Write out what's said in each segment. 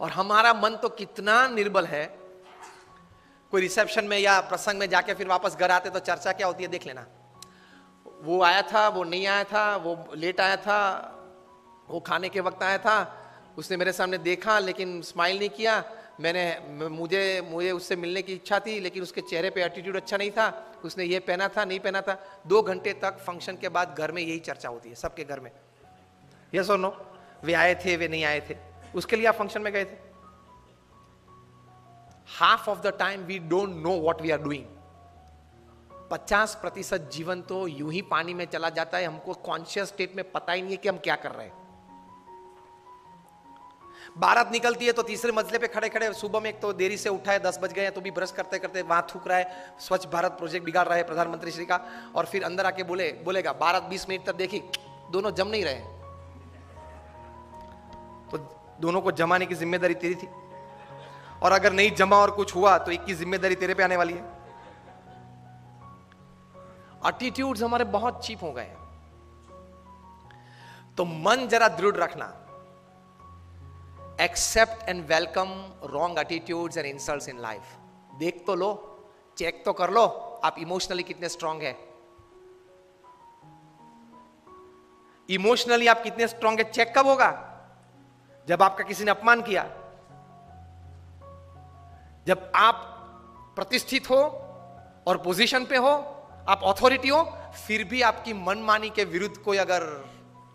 और हमारा मन तो कितना निर्बल है, कोई रिसेप्शन में या प्रसंग में जाके फिर वापस घर आते तो चर्चा क्या होती है देख लेना, वो आया था, वो नहीं आया था, वो लेट आया था, वो खाने के वक्त आया था, उसने मेरे सामने देखा लेकिन स्माइल नहीं किया, मुझे उससे मिलने की इच्छा थी लेकिन उसके चेहरे पे एटीट्यूड अच्छा नहीं था, उसने ये पहना था नहीं पहना था। 2 घंटे तक फंक्शन के बाद घर में यही चर्चा होती है सबके घर में, यस और नो, वे आए थे वे नहीं आए थे, उसके लिए आप फंक्शन में गए थे। Half of the time we don't know what we are doing. 50% जीवन तो यूं ही पानी में चला जाता है, हमको कॉन्शियस स्टेट में पता ही नहीं है कि हम क्या कर रहे हैं। बारात निकलती है तो तीसरे मंजिले पे खड़े खड़े, सुबह में एक तो देरी से उठा है, 10 बज गए हैं तो भी ब्रश करते करते वहां थूक रहा है, स्वच्छ भारत प्रोजेक्ट बिगाड़ रहा है प्रधानमंत्री श्री का, और फिर अंदर आके बोलेगा बारात 20 मिनट तक देखी, दोनों जम नहीं रहे, तो दोनों को जमाने की जिम्मेदारी तेरी थी, और अगर नहीं जमा और कुछ हुआ तो एक की जिम्मेदारी तेरे पे आने वाली है। एटीट्यूड्स हमारे बहुत चीप हो गए हैं। तो मन जरा दृढ़ रखना, accept and welcome wrong attitudes and insults in life. देख तो लो, चेक तो कर लो आप इमोशनली कितने स्ट्रांग है। इमोशनली आप कितने स्ट्रांग है चेक कब होगा? जब आपका किसी ने अपमान किया, जब आप प्रतिष्ठित हो और पोजीशन पे हो, आप अथॉरिटी हो, फिर भी आपकी मनमानी के विरुद्ध कोई अगर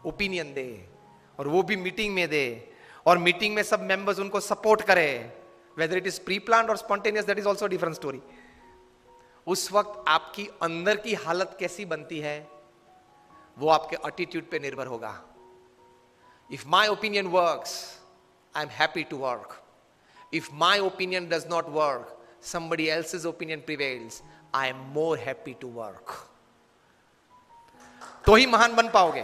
ओपिनियन दे और वो भी मीटिंग में दे और मीटिंग में सब मेंबर्स उनको सपोर्ट करे, whether it is pre planned और spontaneous, that is also different story. उस वक्त आपकी अंदर की हालत कैसी बनती है वो आपके एटीट्यूड पे निर्भर होगा। If my opinion works, I am happy to work. If my opinion does not work, somebody else's opinion prevails, I am more happy to work. तो ही महान बन पाओगे।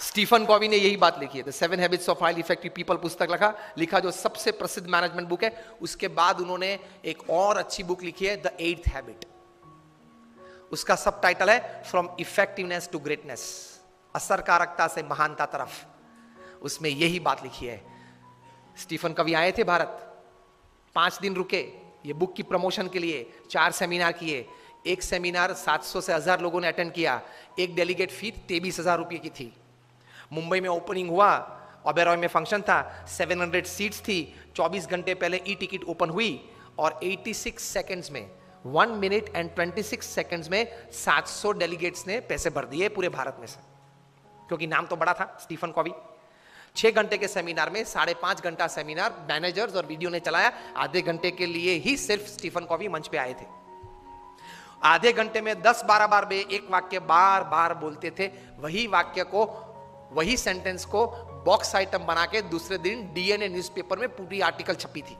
स्टीफन कॉवी ने यही बात लिखी है, The 7 Habits of Highly Effective People पुस्तक लिखा जो सबसे प्रसिद्ध मैनेजमेंट बुक है। उसके बाद उन्होंने एक और अच्छी बुक लिखी है, The 8th Habit। उसका सब टाइटल है From Effectiveness to Greatness, असरकारकता से महानता तरफ। उसमें यही बात लिखी है। स्टीफन कवी आए थे भारत, 5 दिन रुके ये बुक की प्रमोशन के लिए, 4 सेमिनार किए। एक सेमिनार 700 से 1000 लोगों ने अटेंड किया, एक डेलीगेट फी 23,000 रुपये की थी। मुंबई में ओपनिंग हुआ, ओबेरॉय में फंक्शन था, 700 सीट्स थी, 24 घंटे पहले ई टिकट ओपन हुई और 86 सेकेंड्स में, 1 मिनट एंड 26 सेकेंड्स में 700 डेलीगेट्स ने पैसे भर दिए पूरे भारत में से, क्योंकि नाम तो बड़ा था स्टीफन कॉवी। 6 घंटे के सेमिनार में 5.5 घंटा सेमिनार मैनेजर्स और वीडियो ने चलाया। आधे घंटे के लिए ही सिर्फ स्टीफन कॉवी मंच पे आए थे। आधे घंटे में 10-12 बार वे एक वाक्य बार बार बोलते थे। वही वाक्य को, वही सेंटेंस को बॉक्स आइटम बना के दूसरे दिन डीएनए न्यूज़पेपर में पूरी आर्टिकल छपी थी।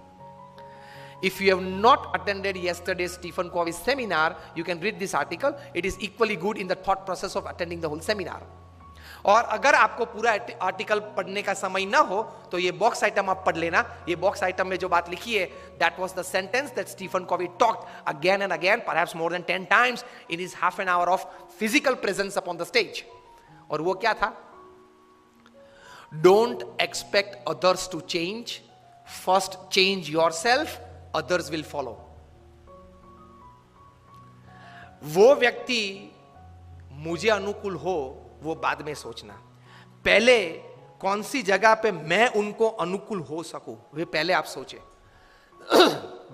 If you have not attended yesterday's Stephen Covey seminar, you can read this article. It is equally good in the thought process of attending the whole seminar. और अगर आपको पूरा आर्टिकल पढ़ने का समय ना हो तो ये बॉक्स आइटम आप पढ़ लेना। ये बॉक्स आइटम में जो बात लिखी है, that was the sentence that Stephen Covey talked again and again, perhaps more than 10 times in his half an hour of physical presence upon the stage. और वो क्या था? Don't expect others to change. First change yourself, others will follow. वो व्यक्ति मुझे अनुकूल हो वो बाद में सोचना, पहले कौन सी जगह पे मैं उनको अनुकूल हो सकूं वे पहले आप सोचे।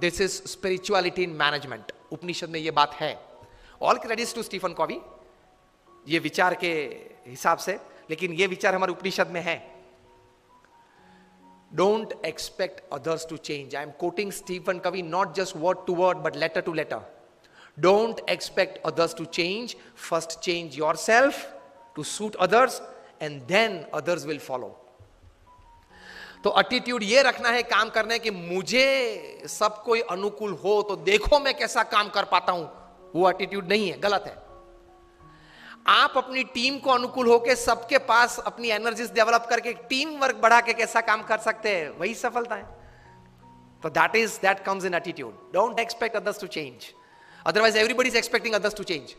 This is spirituality in management. Upanishad में ये बात है। All credits to Stephen Covey ये विचार के हिसाब से, लेकिन ये विचार हमारे उपनिषद में है। Don't expect others to change. I am quoting Stephen Covey not just word to word but letter to letter. Don't expect others to change, first change yourself to suit others and then others will follow. तो attitude ये रखना है काम करने कि मुझे सब कोई अनुकूल हो तो देखो मैं कैसा काम कर पाता हूं, वो एटीट्यूड नहीं है, गलत है। आप अपनी टीम को अनुकूल होकर सबके पास अपनी एनर्जीज डेवलप करके टीम वर्क बढ़ा के कैसा काम कर सकते हैं, वही सफलता है। तो that comes in attitude. Don't expect others to change, otherwise everybody is expecting others to change.